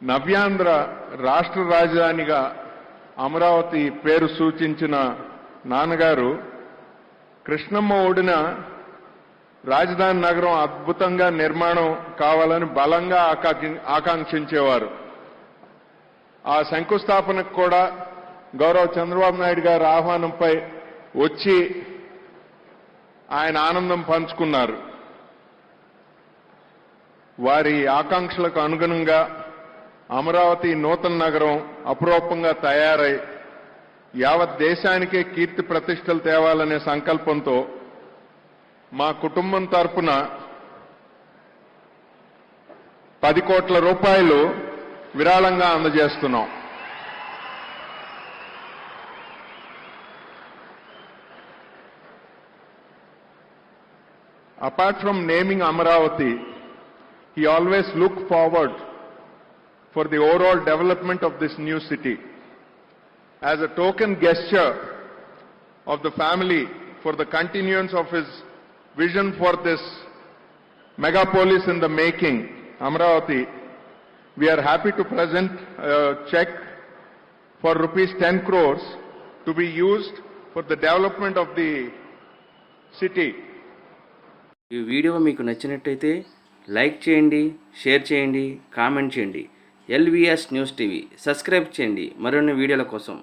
నవ్యాంధ్ర రాష్ట్ర రాజధానిగా అమరావతి పేరు సూచించిన నాన్నగారు కృష్ణమ్మ ఒడిన రాజధాని నగరం అద్భుతంగా నిర్మాణం కావాలని బలంగా ఆకాంక్షించేవారు. ఆ శంకుస్థాపనకు కూడా గౌరవ చంద్రబాబు నాయుడు గారి ఆహ్వానంపై వచ్చి ఆయన ఆనందం పంచుకున్నారు. వారి ఆకాంక్షలకు అనుగుణంగా అమరావతి నూతన నగరం అపురూపంగా తయారై యావత్ దేశానికే కీర్తి ప్రతిష్టలు తేవాలనే సంకల్పంతో మా కుటుంబం తరపున 10 కోట్ల రూపాయలు విరాళంగా అందజేస్తున్నాం. Apart from naming Amaravati, he always looked forward for the overall development of this new city. As a token gesture of the family for the continuance of his vision for this megapolis in the making, Amaravati, we are happy to present a check for rupees 10 crores to be used for the development of the city. ఈ video మీకు నచ్చినట్టయితే like చేయండి, share చేయండి, comment చేయండి. LVS news TV subscribe చేయండి మరిన్ని వీడియోల కోసం.